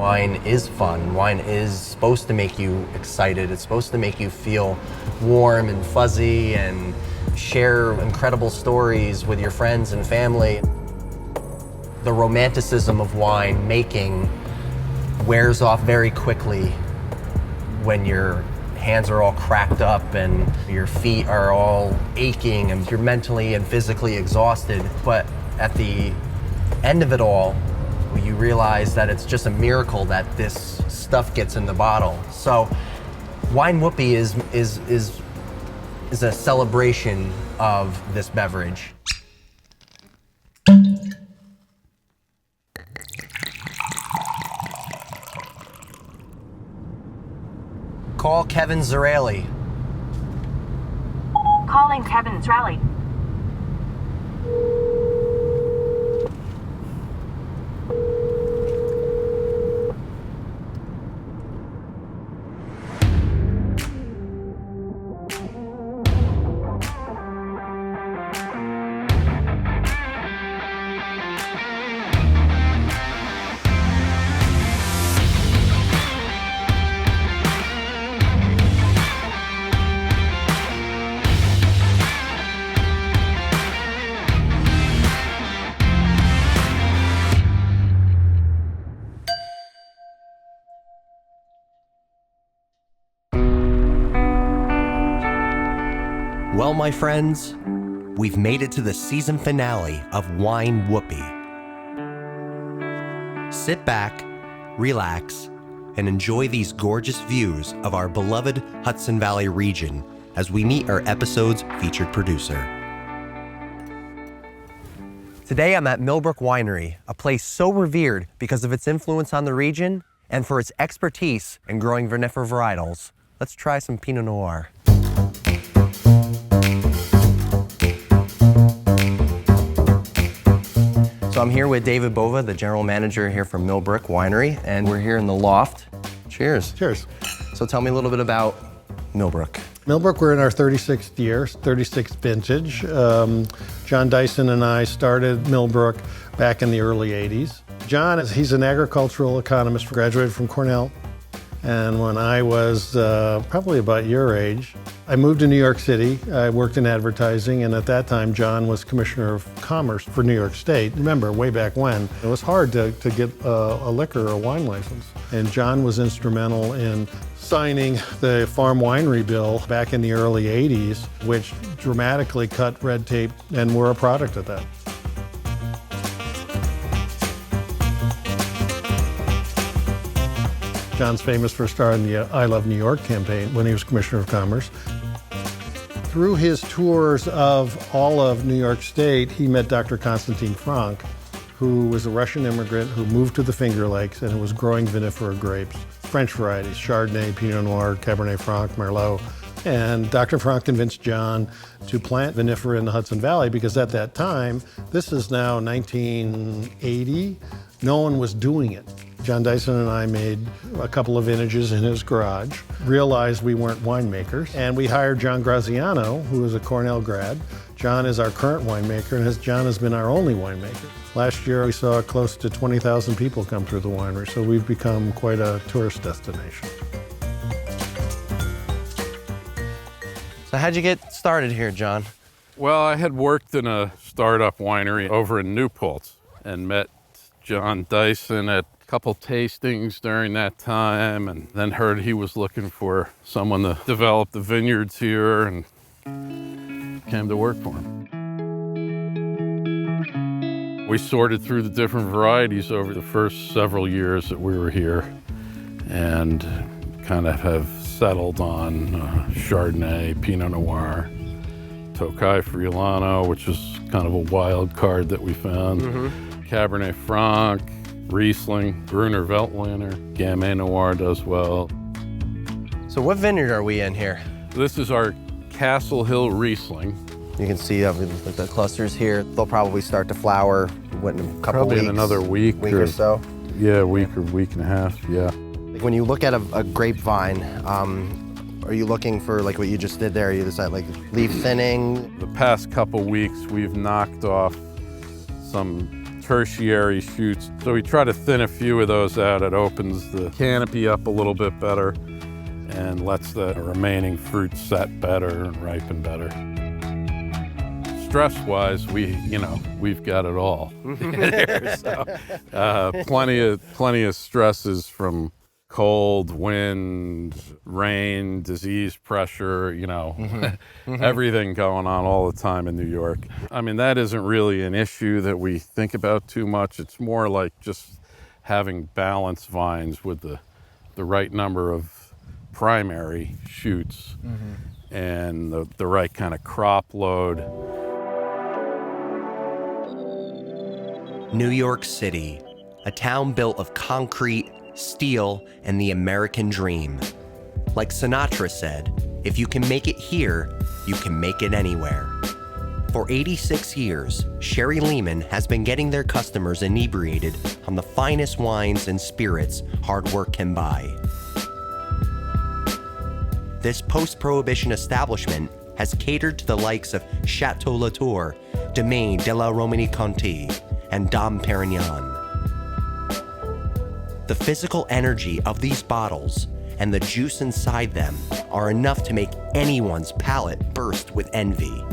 Wine is fun. Wine is supposed to make you excited. It's supposed to make you feel warm and fuzzy and share incredible stories with your friends and family. The romanticism of wine making wears off very quickly when your hands are all cracked up and your feet are all aching and you're mentally and physically exhausted. But at the end of it all, you realize that it's just a miracle that this stuff gets in the bottle. So Wine Whoopee is a celebration of this beverage. Call Kevin Zraly. Calling Kevin Zraly. Well, my friends, we've made it to the season finale of Wine Whoopee. Sit back, relax, and enjoy these gorgeous views of our beloved Hudson Valley region as we meet our episode's featured producer. Today I'm at Millbrook Winery, a place so revered because of its influence on the region and for its expertise in growing vinifera varietals. Let's try some Pinot Noir. So I'm here with David Bova, the general manager here from Millbrook Winery, and we're here in the loft. Cheers. Cheers. So tell me a little bit about Millbrook. Millbrook, we're in our 36th year, 36th vintage. John Dyson and I started Millbrook back in the early 80s. John, he's an agricultural economist, graduated from Cornell. And when I was probably about your age, I moved to New York City. I worked in advertising, and at that time, John was Commissioner of Commerce for New York State. Remember, way back when, it was hard to get a liquor or a wine license. And John was instrumental in signing the farm winery bill back in the early 80s, which dramatically cut red tape, and we're a product of that. John's famous for starting the I Love New York campaign when he was Commissioner of Commerce. Through his tours of all of New York State, he met Dr. Konstantin Frank, who was a Russian immigrant who moved to the Finger Lakes and was growing vinifera grapes, French varieties, Chardonnay, Pinot Noir, Cabernet Franc, Merlot. And Dr. Frank convinced John to plant vinifera in the Hudson Valley because at that time, this is now 1980, no one was doing it. John Dyson and I made a couple of vintages in his garage, realized we weren't winemakers, and we hired John Graziano, who is a Cornell grad. John is our current winemaker, and John has been our only winemaker. Last year, we saw close to 20,000 people come through the winery, so we've become quite a tourist destination. So how'd you get started here, John? Well, I had worked in a startup winery over in New Paltz and met John Dyson at a couple tastings during that time, and then heard he was looking for someone to develop the vineyards here, and came to work for him. We sorted through the different varieties over the first several years that we were here and kind of have settled on Chardonnay, Pinot Noir, Tokai Friulano, which is kind of a wild card that we found, Cabernet Franc, Riesling, Gruner Veltliner, Gamay Noir does well. So what vineyard are we in here? This is our Castle Hill Riesling. You can see the clusters here. They'll probably start to flower in a couple Probably weeks. in another week or so. Yeah, week or week and a half, yeah. When you look at a grapevine, are you looking for like what you just did there? Is that like leaf thinning? The past couple weeks, we've knocked off some tertiary shoots. So we try to thin a few of those out. It opens the canopy up a little bit better and lets the remaining fruit set better and ripen better. Stress-wise, we've got it all here. So, plenty of stresses from cold, wind, rain, disease pressure, everything going on all the time in New York. I mean, that isn't really an issue that we think about too much. It's more like just having balanced vines with the right number of primary shoots and the right kind of crop load. New York City, a town built of concrete, steel, and the American dream. Like Sinatra said, if you can make it here, you can make it anywhere. For 86 years, Sherry Lehman has been getting their customers inebriated on the finest wines and spirits hard work can buy. This post-prohibition establishment has catered to the likes of Chateau Latour, Domaine de la Romanée-Conti, and Dom Perignon. The physical energy of these bottles and the juice inside them are enough to make anyone's palate burst with envy.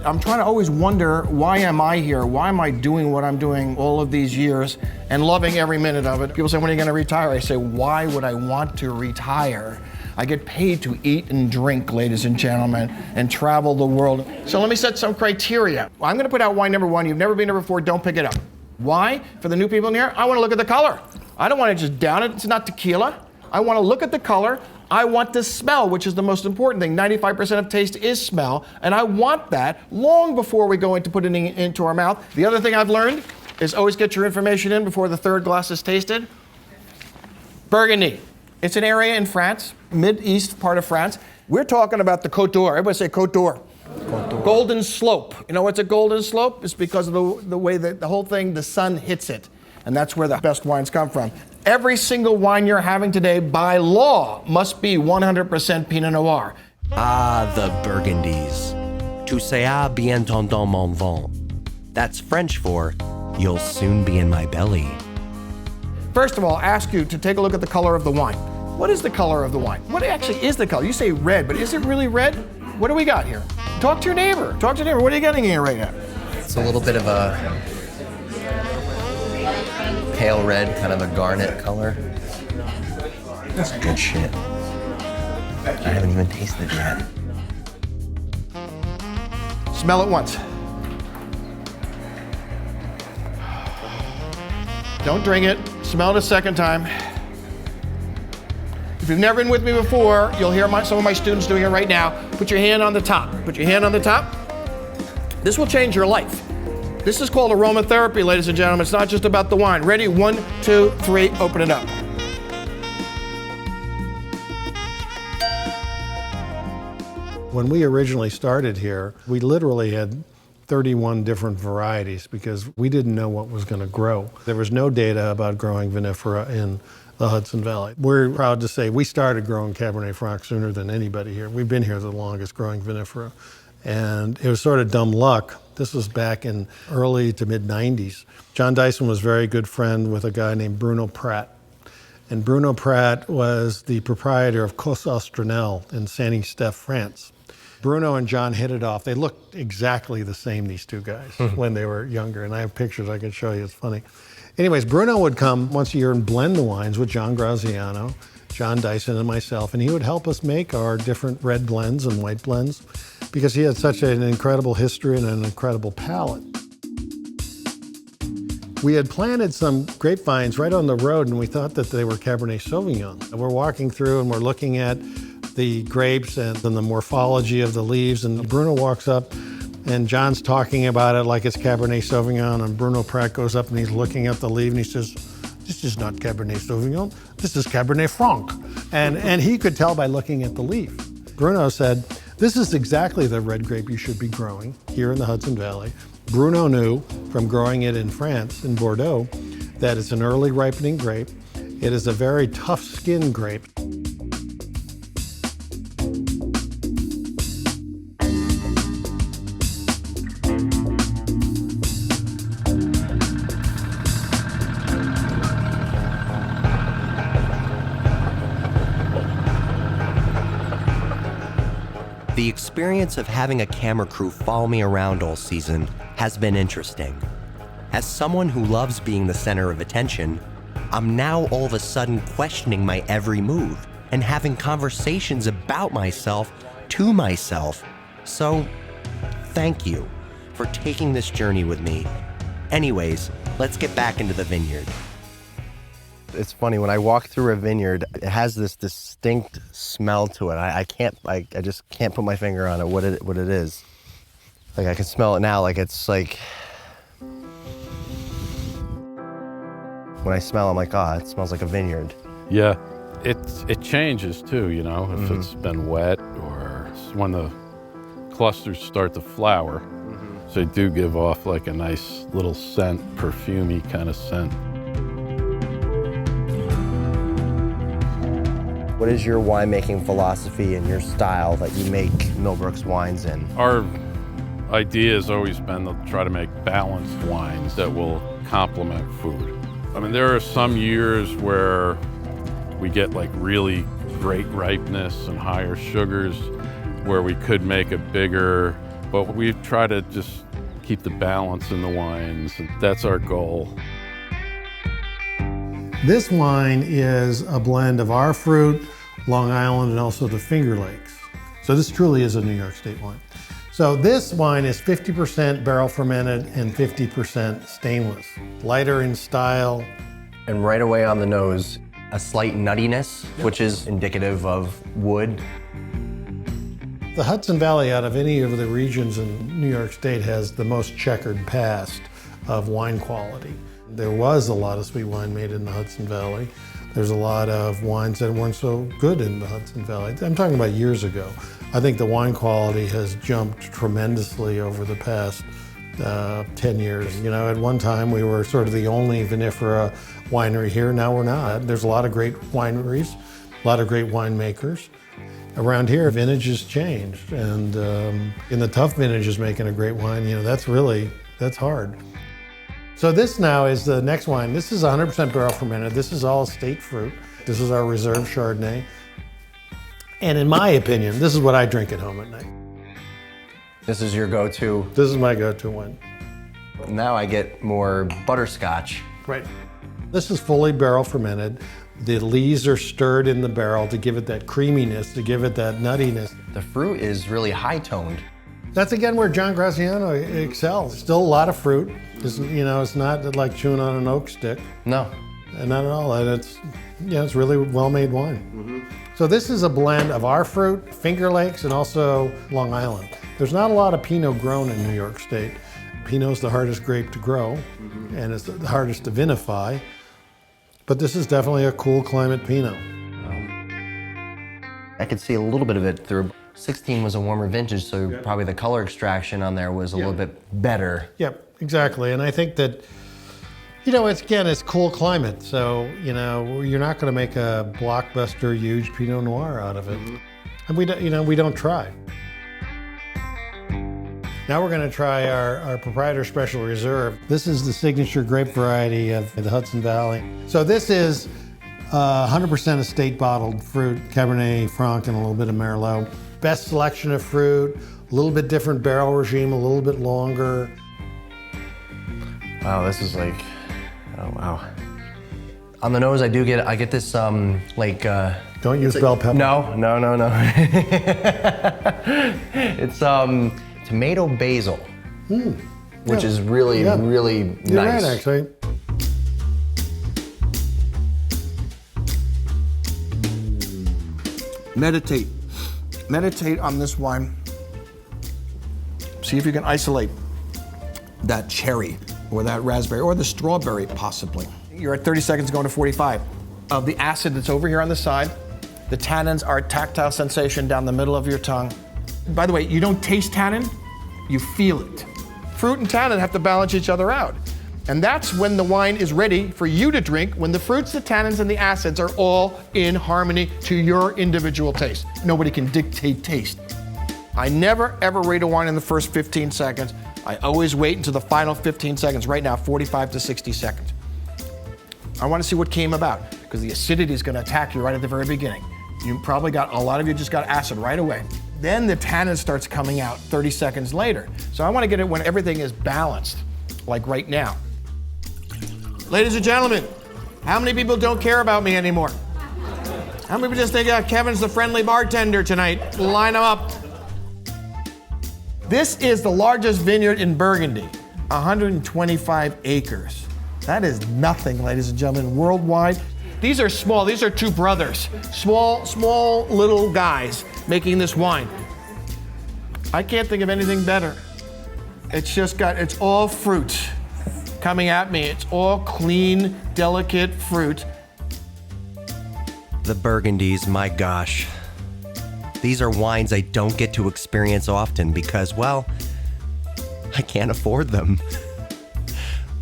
I'm trying to always wonder, why am I here? Why am I doing what I'm doing all of these years and loving every minute of it? People say, when are you going to retire? I say, why would I want to retire? I get paid to eat and drink, ladies and gentlemen, and travel the world. So let me set some criteria. I'm going to put out wine number one. You've never been here before, don't pick it up. Why? For the new people in here, I want to look at the color. I don't want to just down it. It's not tequila. I want to look at the color. I want to smell, which is the most important thing. 95% of taste is smell, and I want that long before we go into putting it into our mouth. The other thing I've learned is always get your information in before the third glass is tasted. Burgundy. It's an area in France, mid-east part of France. We're talking about the Côte d'Or. Everybody say Côte d'Or. Golden slope. You know what's a golden slope? It's because of the way that the whole thing, the sun hits it. And that's where the best wines come from. Every single wine you're having today, by law, must be 100% Pinot Noir. Ah, the Burgundies. Tu seras bientôt dans mon vin. That's French for, you'll soon be in my belly. First of all, I ask you to take a look at the color of the wine. What is the color of the wine? What actually is the color? You say red, but is it really red? What do we got here? Talk to your neighbor. Talk to your neighbor. What are you getting here right now? It's a little bit of a pale red, kind of a garnet color. That's good shit. I haven't even tasted it yet. Smell it once. Don't drink it. Smell it a second time. If you've never been with me before, you'll hear some of my students doing it right now. Put your hand on the top. Put your hand on the top. This will change your life. This is called aromatherapy, ladies and gentlemen. It's not just about the wine. Ready? 1, 2, 3, open it up. When we originally started here, we literally had 31 different varieties because we didn't know what was going to grow. There was no data about growing vinifera in the Hudson Valley. We're proud to say we started growing Cabernet Franc sooner than anybody here. We've been here the longest growing vinifera. And it was sort of dumb luck. This was back in early to mid-90s. John Dyson was a very good friend with a guy named Bruno Pratt. And Bruno Pratt was the proprietor of Cos Austranel in Saint-Estèphe, France. Bruno and John hit it off. They looked exactly the same, these two guys, when they were younger. And I have pictures I can show you. It's funny. Anyways, Bruno would come once a year and blend the wines with John Graziano, John Dyson, and myself. And he would help us make our different red blends and white blends because he had such an incredible history and an incredible palate. We had planted some grapevines right on the road, and we thought that they were Cabernet Sauvignon. And we're walking through and we're looking at the grapes and the morphology of the leaves, and Bruno walks up and John's talking about it like it's Cabernet Sauvignon, and Bruno Pratt goes up and he's looking at the leaf and he says, "This is not Cabernet Sauvignon, this is Cabernet Franc." And he could tell by looking at the leaf. Bruno said, "This is exactly the red grape you should be growing here in the Hudson Valley." Bruno knew from growing it in France, in Bordeaux, that it's an early ripening grape. It is a very tough skin grape. The experience of having a camera crew follow me around all season has been interesting. As someone who loves being the center of attention, I'm now all of a sudden questioning my every move and having conversations about myself to myself. So, thank you for taking this journey with me. Anyways, let's get back into the vineyard. It's funny, when I walk through a vineyard, it has this distinct smell to it. I just can't put my finger on it, what it is. Like, I can smell it now, like it's like, when I smell, I'm like, it smells like a vineyard. Yeah, it changes too, you know, if it's been wet or when the clusters start to flower. So they do give off like a nice little scent, perfumey kind of scent. What is your winemaking philosophy and your style that you make Millbrook's wines in? Our idea has always been to try to make balanced wines that will complement food. I mean, there are some years where we get like really great ripeness and higher sugars where we could make a bigger, but we try to just keep the balance in the wines, and that's our goal. This wine is a blend of our fruit, Long Island, and also the Finger Lakes. So this truly is a New York State wine. So this wine is 50% barrel fermented and 50% stainless. Lighter in style. And right away on the nose, a slight nuttiness, which is indicative of wood. The Hudson Valley, out of any of the regions in New York State, has the most checkered past of wine quality. There was a lot of sweet wine made in the Hudson Valley. There's a lot of wines that weren't so good in the Hudson Valley. I'm talking about years ago. I think the wine quality has jumped tremendously over the past 10 years. You know, at one time we were sort of the only vinifera winery here. Now we're not. There's a lot of great wineries, a lot of great winemakers. Around here, vintages changed, and in the tough vintages, making a great wine, you know, that's hard. So this now is the next wine. This is 100% barrel fermented. This is all estate fruit. This is our reserve Chardonnay. And in my opinion, this is what I drink at home at night. This is your go-to. This is my go-to wine. Now I get more butterscotch. Right. This is fully barrel fermented. The lees are stirred in the barrel to give it that creaminess, to give it that nuttiness. The fruit is really high-toned. That's again where John Graziano excels. Still a lot of fruit. It's, you know, it's not like chewing on an oak stick. No. Not at all. And it's really well-made wine. So this is a blend of our fruit, Finger Lakes, and also Long Island. There's not a lot of Pinot grown in New York State. Pinot's the hardest grape to grow, and it's the hardest to vinify. But this is definitely a cool climate Pinot. I could see a little bit of it through. 16 was a warmer vintage, so probably the color extraction on there was a little bit better. Yep, exactly. And I think that, you know, it's cool climate. So, you know, you're not going to make a blockbuster, huge Pinot Noir out of it. And we don't try. Now we're going to try our proprietor special reserve. This is the signature grape variety of the Hudson Valley. So this is 100% estate bottled fruit, Cabernet Franc, and a little bit of Merlot. Best selection of fruit, a little bit different barrel regime, a little bit longer. Wow, this is like, oh wow. On the nose, I get this like. Don't use bell pepper. No. It's tomato basil, which is really You're nice. right, actually. Meditate on this wine. See if you can isolate that cherry or that raspberry or the strawberry possibly. You're at 30 seconds going to 45. Of the acid that's over here on the side, the tannins are a tactile sensation down the middle of your tongue. By the way, you don't taste tannin, you feel it. Fruit and tannin have to balance each other out. And that's when the wine is ready for you to drink, when the fruits, the tannins, and the acids are all in harmony to your individual taste. Nobody can dictate taste. I never, ever rate a wine in the first 15 seconds. I always wait until the final 15 seconds, right now, 45 to 60 seconds. I want to see what came about, because the acidity is going to attack you right at the very beginning. You probably got, a lot of you just got acid right away. Then the tannin starts coming out 30 seconds later. So I want to get it when everything is balanced, like right now. Ladies and gentlemen, how many people don't care about me anymore? How many people just think, Kevin's the friendly bartender tonight? Line them up. This is the largest vineyard in Burgundy, 125 acres. That is nothing, ladies and gentlemen, worldwide. These are small, these are two brothers, small little guys making this wine. I can't think of anything better. It's all fruit coming at me. It's all clean, delicate fruit. The Burgundies, my gosh. These are wines I don't get to experience often because, well, I can't afford them.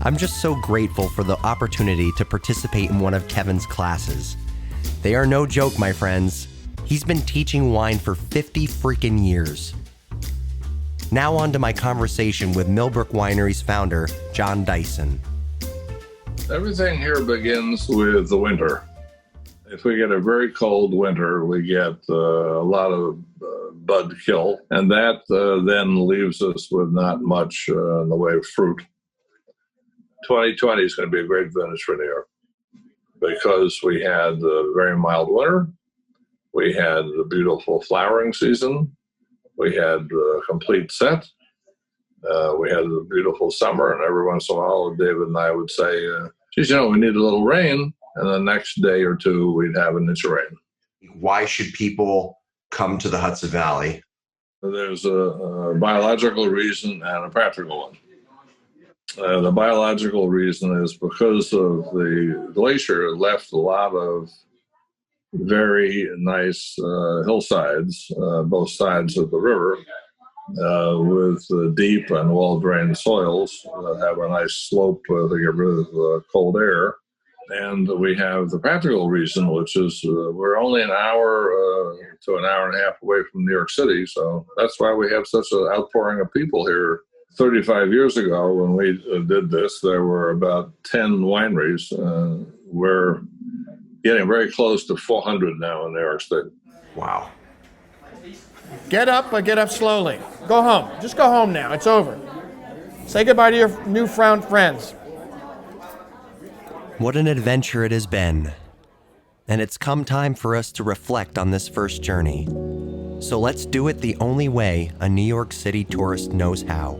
I'm just so grateful for the opportunity to participate in one of Kevin's classes. They are no joke, my friends. He's been teaching wine for 50 freaking years. Now on to my conversation with Millbrook Winery's founder, John Dyson. Everything here begins with the winter. If we get a very cold winter, we get a lot of bud kill, and that then leaves us with not much in the way of fruit. 2020 is going to be a great vintage for New York because we had a very mild winter, we had the beautiful flowering season, we had a complete set, we had a beautiful summer, and every once in a while, David and I would say, geez, we need a little rain, and the next day or two, we'd have an inch of rain. Why should people come to the Hudson Valley? There's a biological reason and a practical one. The biological reason is because of the glacier left a lot of very nice hillsides, both sides of the river, with deep and well-drained soils that have a nice slope to get rid of cold air. And we have the practical reason, which is we're only an hour to an hour and a half away from New York City. So that's why we have such an outpouring of people here. 35 years ago, when we did this, there were about 10 wineries. We're getting very close to 400 now in New York State. Wow. Get up, but get up slowly. Go home. Just go home now. It's over. Say goodbye to your newfound friends. What an adventure it has been. And it's come time for us to reflect on this first journey. So let's do it the only way a New York City tourist knows how.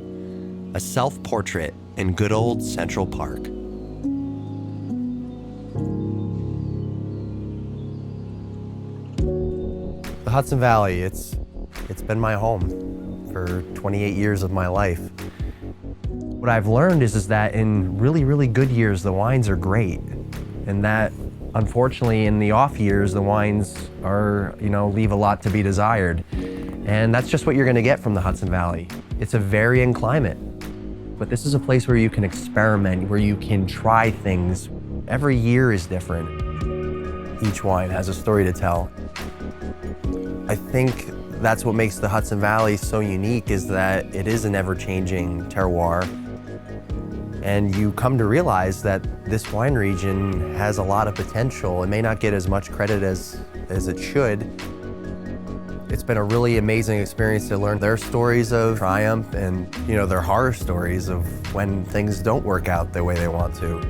A self-portrait in good old Central Park. The Hudson Valley, it's been my home for 28 years of my life. What I've learned is that in really, really good years, the wines are great. And that, unfortunately, in the off years, the wines are, leave a lot to be desired. And that's just what you're gonna get from the Hudson Valley. It's a varying climate. But this is a place where you can experiment, where you can try things. Every year is different. Each wine has a story to tell. I think that's what makes the Hudson Valley so unique, is that it is an ever-changing terroir. And you come to realize that this wine region has a lot of potential. It may not get as much credit as it should. It's been a really amazing experience to learn their stories of triumph and, their horror stories of when things don't work out the way they want to.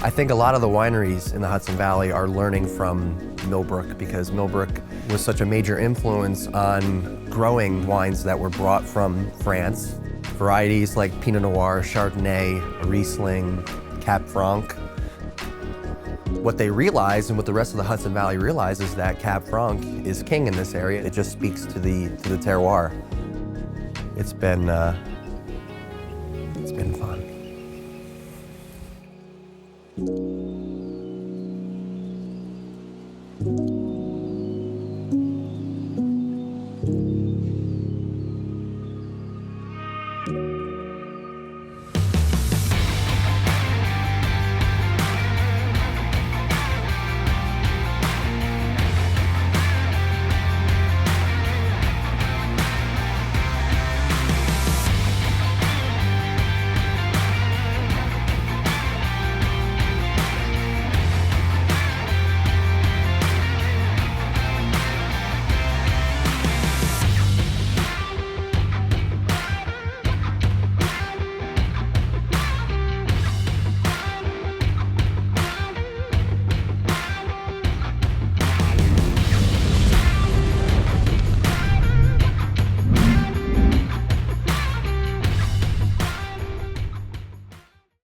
I think a lot of the wineries in the Hudson Valley are learning from Millbrook, because Millbrook was such a major influence on growing wines that were brought from France. Varieties like Pinot Noir, Chardonnay, Riesling, Cab Franc. What they realize, and what the rest of the Hudson Valley realizes, is that Cab Franc is king in this area. It just speaks to the terroir. It's been fun.